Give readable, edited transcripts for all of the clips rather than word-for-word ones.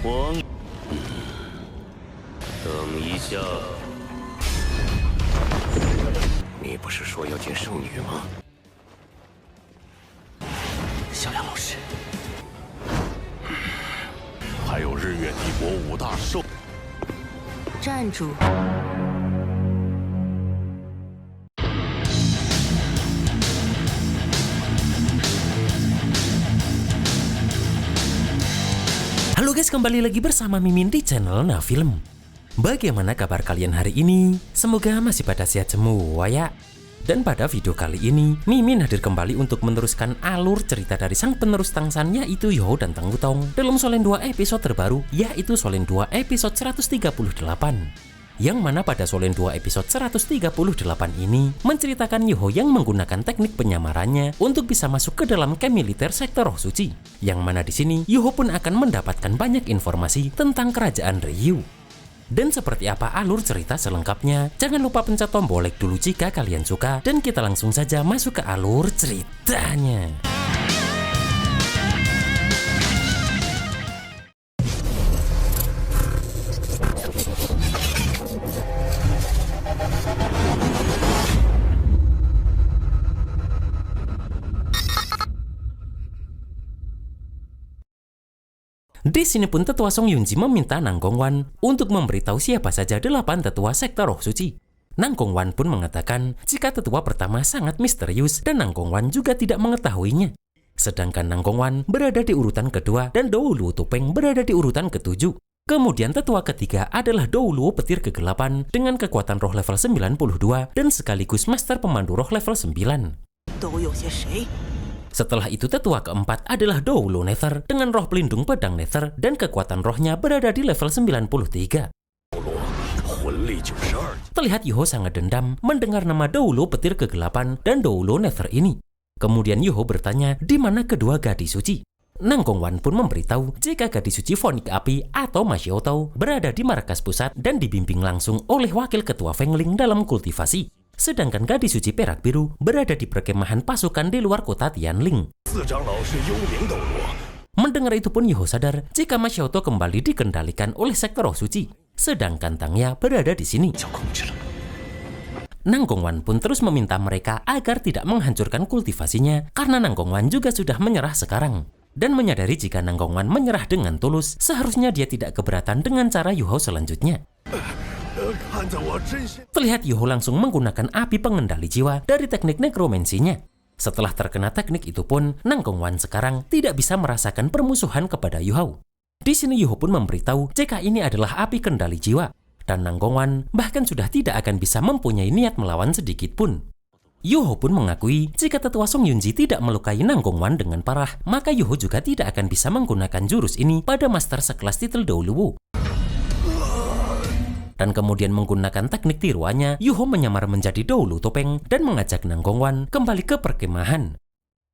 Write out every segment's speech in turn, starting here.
我等一下，你不是说要见圣女吗？小梁老师，还有日月帝国5大兽。站住！ Halo guys, kembali lagi bersama Mimin di channel Nah Film. Bagaimana kabar kalian hari ini? Semoga masih pada sehat semua ya. Dan pada video kali ini, Mimin hadir kembali untuk meneruskan alur cerita dari sang penerus Tangsan, yaitu Youhao dan Tang Wutong, dalam Solen 2 episode terbaru, yaitu Solen 2 episode 138. Yang mana pada Solen 2 episode 138 ini menceritakan Youhao yang menggunakan teknik penyamarannya untuk bisa masuk ke dalam camp militer sektor Roh Suci. Yang mana di sini Youhao pun akan mendapatkan banyak informasi tentang kerajaan Ryu. Dan seperti apa alur cerita selengkapnya, jangan lupa pencet tombol like dulu jika kalian suka, dan kita langsung saja masuk ke alur ceritanya. Di sini pun tetua Song Yunji meminta Nang Gongwan untuk memberitahu siapa saja 8 tetua sektor Roh Suci. Nang Gongwan pun mengatakan jika tetua pertama sangat misterius dan Nang Gongwan juga tidak mengetahuinya. Sedangkan Nang Gongwan berada di urutan kedua dan Dou Luo Topeng berada di urutan ketujuh. Kemudian tetua ketiga adalah Dou Luo Petir ke-8 dengan kekuatan roh level 92 dan sekaligus master pemandu roh level 9. Setelah itu tetua keempat adalah Dou Luo Nether dengan roh pelindung pedang Nether dan kekuatan rohnya berada di level 93. Terlihat Youhao sangat dendam mendengar nama Dou Luo Petir ke-8 dan Dou Luo Nether ini. Kemudian Youhao bertanya di mana kedua gadis suci. Nang Gongwan pun memberitahu jika gadis suci Fonik Api atau Ma Xiaotao berada di markas pusat dan dibimbing langsung oleh wakil ketua Fengling dalam kultivasi. Sedangkan gadis suci perak biru berada di perkemahan pasukan di luar kota Tianling. Mendengar itu pun Youhao sadar jika Ma Xiaotao kembali dikendalikan oleh sektor Roh Suci, sedangkan Tangya berada di sini. Nang Gongwan pun terus meminta mereka agar tidak menghancurkan kultivasinya karena Nang Gongwan juga sudah menyerah sekarang. Dan menyadari jika Nang Gongwan menyerah dengan tulus, seharusnya dia tidak keberatan dengan cara Youhao selanjutnya. Terlihat Youhao langsung menggunakan api pengendali jiwa dari teknik nekromansinya. Setelah terkena teknik itu pun, Nang Gongwan sekarang tidak bisa merasakan permusuhan kepada Youhao. Di sini Youhao pun memberitahu jika ini adalah api kendali jiwa, dan Nang Gongwan bahkan sudah tidak akan bisa mempunyai niat melawan sedikit pun. Youhao pun mengakui jika tetua Song Yunji tidak melukai Nang Gongwan dengan parah, maka Youhao juga tidak akan bisa menggunakan jurus ini pada master sekelas titel Dou Luo. Dan kemudian menggunakan teknik tiruannya, Youhao menyamar menjadi Dou Luo Topeng dan mengajak Nang Gongwan kembali ke perkemahan.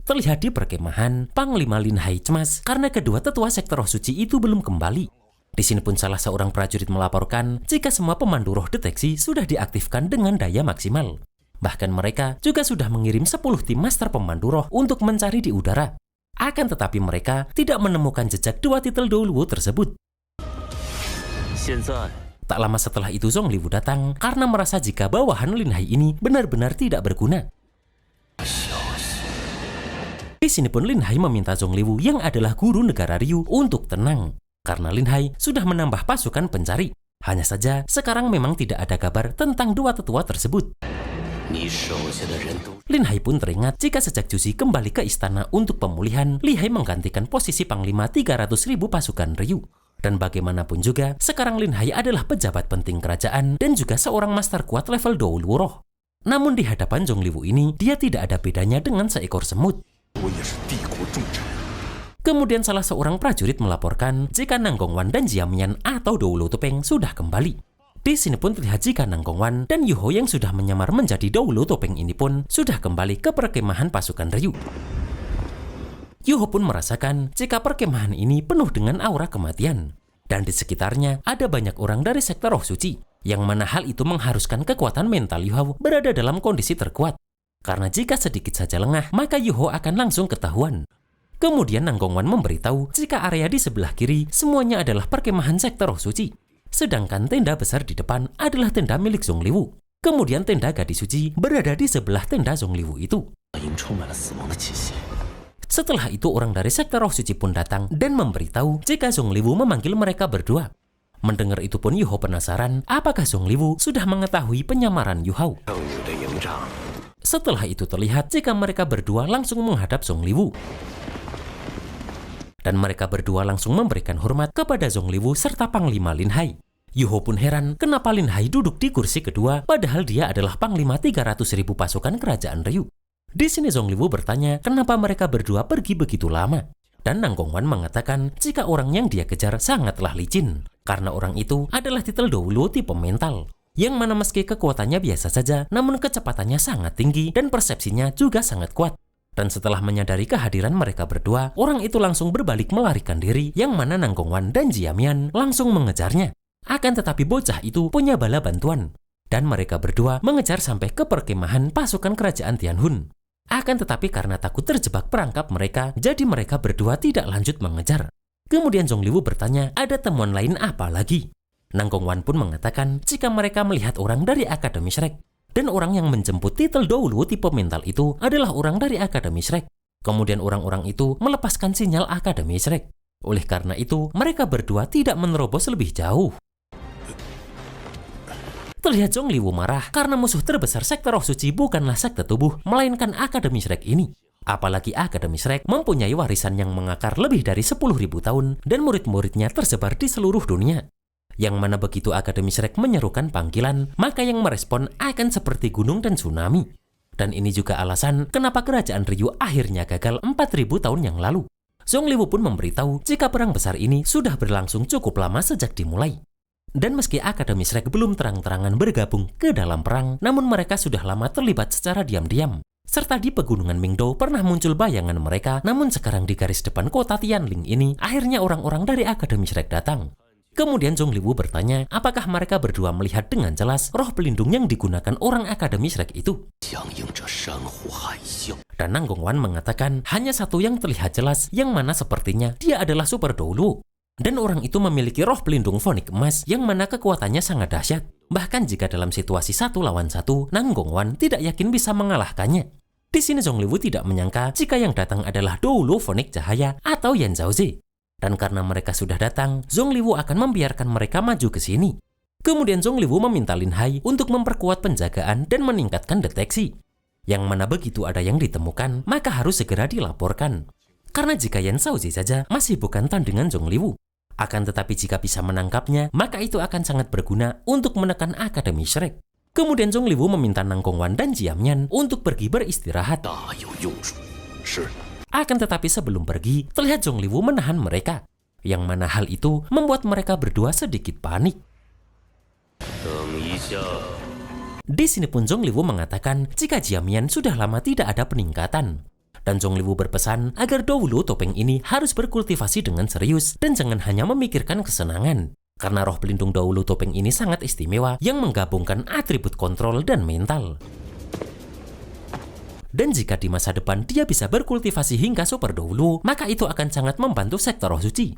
Terlihat di perkemahan, Panglima Lin Hai cemas karena kedua tetua sektor Roh Suci itu belum kembali. Di sini pun salah seorang prajurit melaporkan jika semua pemandu roh deteksi sudah diaktifkan dengan daya maksimal. Bahkan mereka juga sudah mengirim 10 tim master pemandu roh untuk mencari di udara. Akan tetapi mereka tidak menemukan jejak dua titel Dou Luo tersebut. Tak lama setelah itu Zhong Liwu datang karena merasa jika bawahan Lin Hai ini benar-benar tidak berguna. Di sini pun Lin Hai meminta Zhong Liwu yang adalah guru negara Ryu untuk tenang. Karena Lin Hai sudah menambah pasukan pencari. Hanya saja sekarang memang tidak ada kabar tentang dua tetua tersebut. Lin Hai pun teringat jika sejak Juzi kembali ke istana untuk pemulihan, Li Hai menggantikan posisi panglima 300.000 pasukan Ryu. Dan bagaimanapun juga, sekarang Lin Hai adalah pejabat penting kerajaan dan juga seorang master kuat level Dou Luo Roh. Namun di hadapan Zhong Liwu ini, dia tidak ada bedanya dengan seekor semut. Kemudian salah seorang prajurit melaporkan jika Nang Gongwan dan Jiamian atau Dou Luo Topeng sudah kembali. Di sini pun terlihat jika Nang Gongwan dan Youhao yang sudah menyamar menjadi Dou Luo Topeng ini pun sudah kembali ke perkemahan pasukan Ryu. Youhao pun merasakan jika perkemahan ini penuh dengan aura kematian. Dan di sekitarnya ada banyak orang dari sektor Roh Suci, yang mana hal itu mengharuskan kekuatan mental Youhao berada dalam kondisi terkuat. Karena jika sedikit saja lengah, maka Youhao akan langsung ketahuan. Kemudian Nang Gongwan memberitahu jika area di sebelah kiri semuanya adalah perkemahan sekte roh suci. Sedangkan tenda besar di depan adalah tenda milik Zongliwu. Kemudian tenda gadis suci berada di sebelah tenda Zongliwu itu. 营充满了死亡的气息。 Setelah itu orang dari sekte roh suci pun datang dan memberitahu jika Zongliwu memanggil mereka berdua. Mendengar itu pun Yuho penasaran apakah Zongliwu sudah mengetahui penyamaran Yuhao. 圣女的营长， Setelah itu terlihat jika mereka berdua langsung menghadap Zongliwu. Dan mereka berdua langsung memberikan hormat kepada Zongliwu serta Panglima Lin Hai. Yuho pun heran kenapa Lin Hai duduk di kursi kedua padahal dia adalah Panglima 300.000 pasukan kerajaan Ryu. Di sini Zongliwu bertanya kenapa mereka berdua pergi begitu lama. Dan Nang Gongwan mengatakan jika orang yang dia kejar sangatlah licin. Karena orang itu adalah titel Douluo tipe mental. Yang mana meski kekuatannya biasa saja, namun kecepatannya sangat tinggi dan persepsinya juga sangat kuat. Dan setelah menyadari kehadiran mereka berdua, orang itu langsung berbalik melarikan diri yang mana Nang Gongwan dan Jiamian langsung mengejarnya. Akan tetapi bocah itu punya bala bantuan. Dan mereka berdua mengejar sampai ke perkemahan pasukan kerajaan Tianhun. Akan tetapi karena takut terjebak perangkap mereka, jadi mereka berdua tidak lanjut mengejar. Kemudian Zongliwu bertanya ada temuan lain apa lagi. Nang Gongwan pun mengatakan jika mereka melihat orang dari Akademi Shrek. Dan orang yang menjemput titel Douluo tipe mental itu adalah orang dari Akademi Shrek. Kemudian orang-orang itu melepaskan sinyal Akademi Shrek. Oleh karena itu, mereka berdua tidak menerobos lebih jauh. Terlihat Zongliwu marah karena musuh terbesar sekte roh suci bukanlah sekte tubuh, melainkan Akademi Shrek ini. Apalagi Akademi Shrek mempunyai warisan yang mengakar lebih dari 10.000 tahun dan murid-muridnya tersebar di seluruh dunia. Yang mana begitu Akademi Shrek menyerukan panggilan, maka yang merespon akan seperti gunung dan tsunami. Dan ini juga alasan kenapa kerajaan Ryu akhirnya gagal 4.000 tahun yang lalu. Zongliwu pun memberitahu jika perang besar ini sudah berlangsung cukup lama sejak dimulai. Dan meski Akademi Shrek belum terang-terangan bergabung ke dalam perang, namun mereka sudah lama terlibat secara diam-diam. Serta di pegunungan Mingdou pernah muncul bayangan mereka, namun sekarang di garis depan kota Tianling ini, akhirnya orang-orang dari Akademi Shrek datang. Kemudian Zongliwu bertanya, apakah mereka berdua melihat dengan jelas roh pelindung yang digunakan orang Akademi Shrek itu? 响应着珊瑚海啸。 Dan Nang Gongwan mengatakan hanya satu yang terlihat jelas, yang mana sepertinya dia adalah Super Douluo. Dan orang itu memiliki roh pelindung fonik emas yang mana kekuatannya sangat dahsyat. Bahkan jika dalam situasi 1 lawan 1, Nang Gongwan tidak yakin bisa mengalahkannya. Di sini Zongliwu tidak menyangka jika yang datang adalah Douluo fonik cahaya atau Yan Zhaoze. Dan karena mereka sudah datang, Zongliwu akan membiarkan mereka maju ke sini. Kemudian Zongliwu meminta Lin Hai untuk memperkuat penjagaan dan meningkatkan deteksi. Yang mana begitu ada yang ditemukan, maka harus segera dilaporkan. Karena jika Yan Zhaoze saja masih bukan tandingan Zongliwu. Akan tetapi jika bisa menangkapnya, maka itu akan sangat berguna untuk menekan Akademi Shrek. Kemudian Zongliwu meminta Nang Gongwan dan Jiamian untuk pergi beristirahat. 大有用处。是。 Akan tetapi sebelum pergi, terlihat Zongliwu menahan mereka. Yang mana hal itu membuat mereka berdua sedikit panik. 等一下。 Di sini pun Zongliwu mengatakan jika Jiamian sudah lama tidak ada peningkatan. Dan Zongliwu berpesan agar Douluo topeng ini harus berkultivasi dengan serius dan jangan hanya memikirkan kesenangan. Karena roh pelindung Douluo topeng ini sangat istimewa yang menggabungkan atribut kontrol dan mental. Dan jika di masa depan dia bisa berkultivasi hingga Super Douluo, maka itu akan sangat membantu sekte roh suci.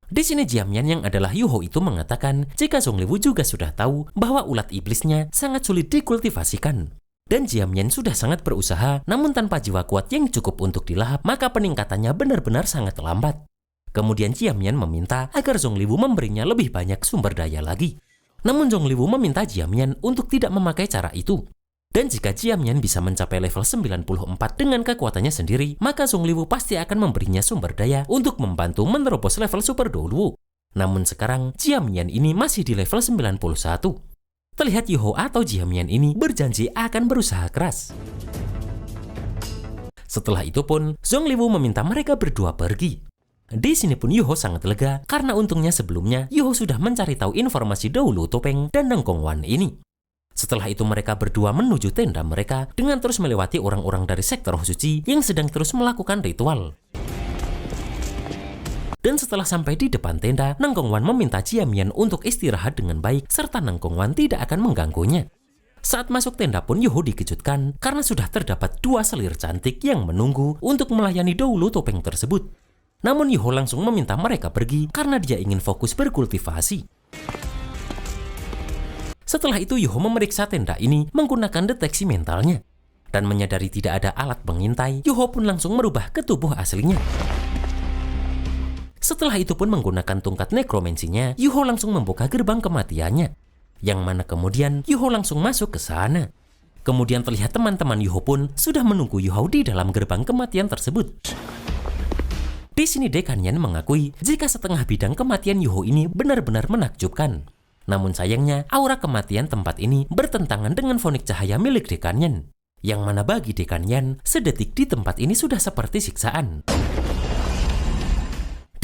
Di sini Jiamian yang adalah Yuho itu mengatakan jika Zongliwu juga sudah tahu bahwa ulat iblisnya sangat sulit dikultivasikan. Dan Jiamian sudah sangat berusaha, namun tanpa jiwa kuat yang cukup untuk dilahap, maka peningkatannya benar-benar sangat lambat. Kemudian Jiamian meminta agar Zongliwu memberinya lebih banyak sumber daya lagi. Namun Zongliwu meminta Jiamian untuk tidak memakai cara itu. Dan jika Jiamian bisa mencapai level 94 dengan kekuatannya sendiri, maka Zongliwu pasti akan memberinya sumber daya untuk membantu menerobos level Super Douluo. Namun sekarang Jiamian ini masih di level 91. Terlihat Yuho atau Jiamian ini berjanji akan berusaha keras. Setelah itu pun, Zongliwu meminta mereka berdua pergi. Di sini pun Yuho sangat lega karena untungnya sebelumnya Yuho sudah mencari tahu informasi Douluo topeng dan Nang Gongwan ini. Setelah itu mereka berdua menuju tenda mereka dengan terus melewati orang-orang dari sekte roh suci yang sedang terus melakukan ritual. Dan setelah sampai di depan tenda, Nang Gongwan meminta Jiamian untuk istirahat dengan baik serta Nang Gongwan tidak akan mengganggunya. Saat masuk tenda pun Yuho dikejutkan karena sudah terdapat 2 selir cantik yang menunggu untuk melayani Doulo topeng tersebut. Namun Yuho langsung meminta mereka pergi karena dia ingin fokus berkultivasi. Setelah itu Yuho memeriksa tenda ini menggunakan deteksi mentalnya. Dan menyadari tidak ada alat pengintai, Yuho pun langsung merubah ke tubuh aslinya. Setelah itu pun menggunakan tongkat nekromansinya, Yuho langsung membuka gerbang kematiannya. Yang mana kemudian Yuho langsung masuk ke sana. Kemudian terlihat teman-teman Yuho pun sudah menunggu Yuho di dalam gerbang kematian tersebut. Di sini Dekanyan mengakui jika setengah bidang kematian Yuho ini benar-benar menakjubkan. Namun sayangnya aura kematian tempat ini bertentangan dengan fonik cahaya milik Dekanyan. Yang mana bagi Dekanyan, sedetik di tempat ini sudah seperti siksaan.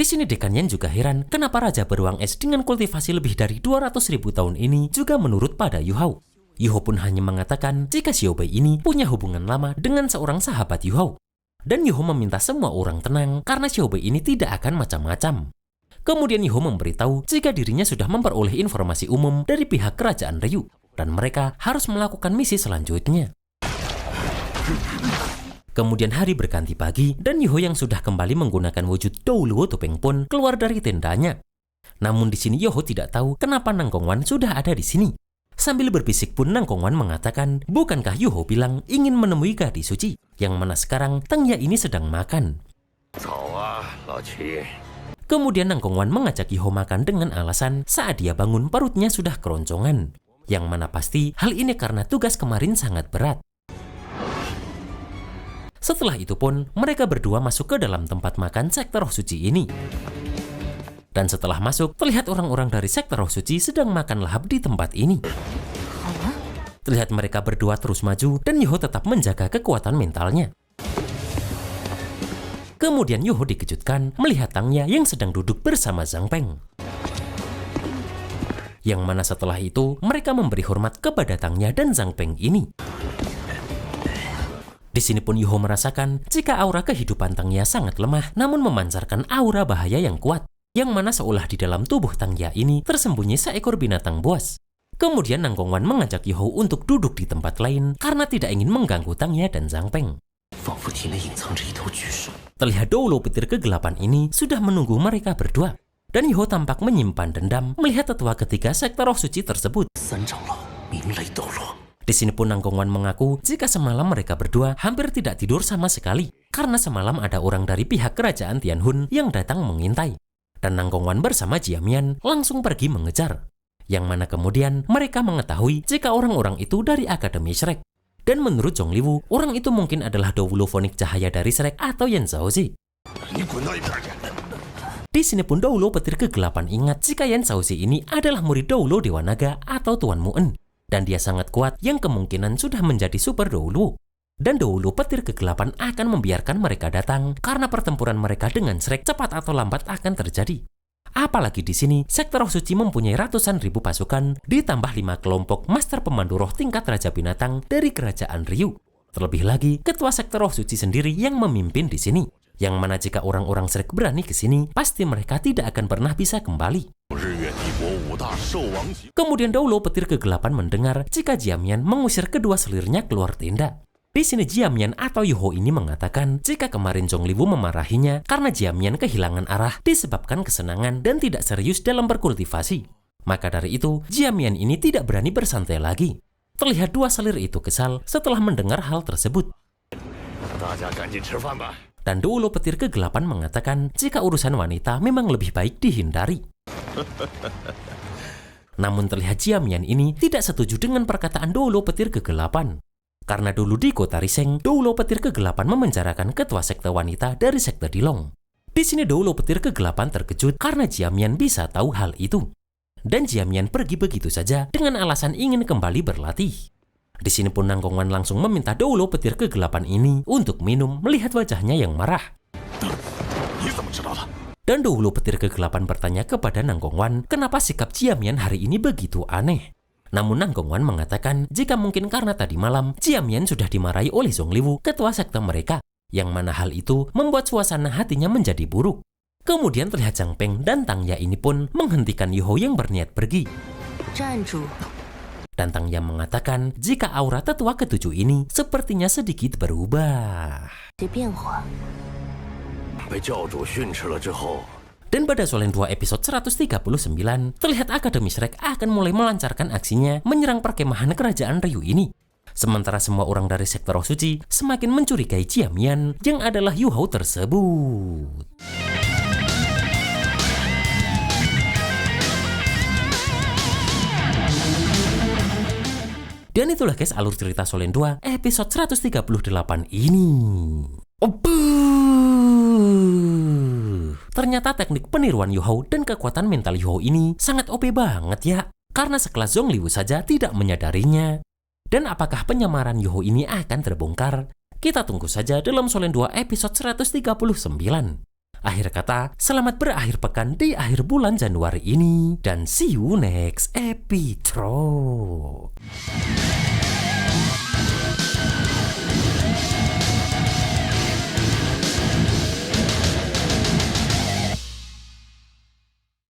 Di sini Dekanyan juga heran kenapa Raja Beruang Es dengan kultivasi lebih dari 200.000 tahun ini juga menurut pada Yuho. Yuho pun hanya mengatakan jika Xiaobei ini punya hubungan lama dengan seorang sahabat Yuho. Dan Yuho meminta semua orang tenang karena Xiaobei ini tidak akan macam-macam. Kemudian Yuho memberitahu jika dirinya sudah memperoleh informasi umum dari pihak kerajaan Ryu dan mereka harus melakukan misi selanjutnya. Kemudian hari berganti pagi dan Yuho yang sudah kembali menggunakan wujud Doulo topeng pun keluar dari tendanya. Namun di sini Yuho tidak tahu kenapa Nang Gongwan sudah ada di sini. Sambil berbisik pun Nang Gongwan mengatakan, bukankah Yuho bilang ingin menemui gadis suci, yang mana sekarang Tangya ini sedang makan. Kemudian Nang Gongwan mengajak Yuho makan dengan alasan saat dia bangun perutnya sudah keroncongan. Yang mana pasti hal ini karena tugas kemarin sangat berat. Setelah itu pun, mereka berdua masuk ke dalam tempat makan sekte roh suci ini. Dan setelah masuk, terlihat orang-orang dari sekte roh suci sedang makan lahap di tempat ini. Terlihat mereka berdua terus maju dan Yuho tetap menjaga kekuatan mentalnya. Kemudian Yuho dikejutkan melihat Tangya yang sedang duduk bersama Zhang Peng. Yang mana setelah itu, mereka memberi hormat kepada Tangya dan Zhang Peng ini. Di sini pun Yuho merasakan jika aura kehidupan Tangya sangat lemah namun memancarkan aura bahaya yang kuat, yang mana seolah di dalam tubuh Tangya ini tersembunyi seekor binatang buas. Kemudian Nang Gongwan mengajak Yuho untuk duduk di tempat lain karena tidak ingin mengganggu Tangya dan Zhang Peng. Terlihat Doulo petir kegelapan ini sudah menunggu mereka berdua. Dan Yuho tampak menyimpan dendam melihat tetua ketiga sekte roh suci tersebut. Di sini pun Nang Gongwan mengaku jika semalam mereka berdua hampir tidak tidur sama sekali karena semalam ada orang dari pihak kerajaan Tianhun yang datang mengintai. Dan Nang Gongwan bersama Jiamian langsung pergi mengejar. Yang mana kemudian mereka mengetahui jika orang-orang itu dari Akademi Shrek. Dan menurut Zhong Liwu, orang itu mungkin adalah Doulo fonik cahaya dari Shrek atau Yan Zhaozi. Di sini pun Doulo petir kegelapan ingat jika Yan Zhaozi ini adalah murid Doulo Dewa Naga atau Tuan Mu'en. Dan dia sangat kuat yang kemungkinan sudah menjadi super Doulo. Dan Doulo petir kegelapan akan membiarkan mereka datang karena pertempuran mereka dengan Shrek cepat atau lambat akan terjadi. Apalagi di sini, sekte roh suci mempunyai ratusan ribu pasukan ditambah 5 kelompok master pemandu roh tingkat Raja Binatang dari kerajaan Ryu. Terlebih lagi, ketua sekte roh suci sendiri yang memimpin di sini. Yang mana jika orang-orang Shrek berani ke sini, pasti mereka tidak akan pernah bisa kembali. Kemudian Doulo petir kegelapan mendengar jika Jiamian mengusir kedua selirnya keluar tenda. Di sini Jiamian atau Yuho ini mengatakan jika kemarin Zhong Liwu memarahinya karena Jiamian kehilangan arah disebabkan kesenangan dan tidak serius dalam berkultivasi. Maka dari itu, Jiamian ini tidak berani bersantai lagi. Terlihat dua selir itu kesal setelah mendengar hal tersebut. Dan Doulo petir kegelapan mengatakan jika urusan wanita memang lebih baik dihindari. Namun terlihat Jiamian ini tidak setuju dengan perkataan Doulo petir kegelapan. Karena dulu di kota Riseng, Doulo petir kegelapan memenjarakan ketua sekte wanita dari sekte Dilong. Di sini Doulo petir kegelapan terkejut karena Jiamian bisa tahu hal itu. Dan Jiamian pergi begitu saja dengan alasan ingin kembali berlatih. Di sini pun Nang Gongwan langsung meminta Doulo petir kegelapan ini untuk minum melihat wajahnya yang marah. Dan Doulo petir kegelapan bertanya kepada Nang Gongwan kenapa sikap Jiamian hari ini begitu aneh. Namun Nang Gongwan mengatakan jika mungkin karena tadi malam Jiamian sudah dimarahi oleh Zhong Liwu, ketua sekte mereka, yang mana hal itu membuat suasana hatinya menjadi buruk. Kemudian terlihat Zhang Peng dan Tangya ini pun menghentikan Yuho yang berniat pergi. Dan Tang Yan mengatakan jika aura tetua ketujuh ini sepertinya sedikit berubah. 这变化 被教主训斥了之后， Dan pada Solen 2 episode 139, terlihat Akademi Shrek akan mulai melancarkan aksinya menyerang perkemahan kerajaan Ryu ini. Sementara semua orang dari sektor Roh Suci semakin mencurigai Jiamian yang adalah Yu Hao tersebut. Dan itulah guys alur cerita Solen 2 episode 138 ini. Ternyata teknik peniruan Yu Hao dan kekuatan mental Yu Hao ini sangat OP banget ya. Karena sekelas Zhong Liwu saja tidak menyadarinya. Dan apakah penyamaran Yu Hao ini akan terbongkar? Kita tunggu saja dalam Solen 2 episode 139. Akhir kata, selamat berakhir pekan di akhir bulan Januari ini. Dan see you next episode.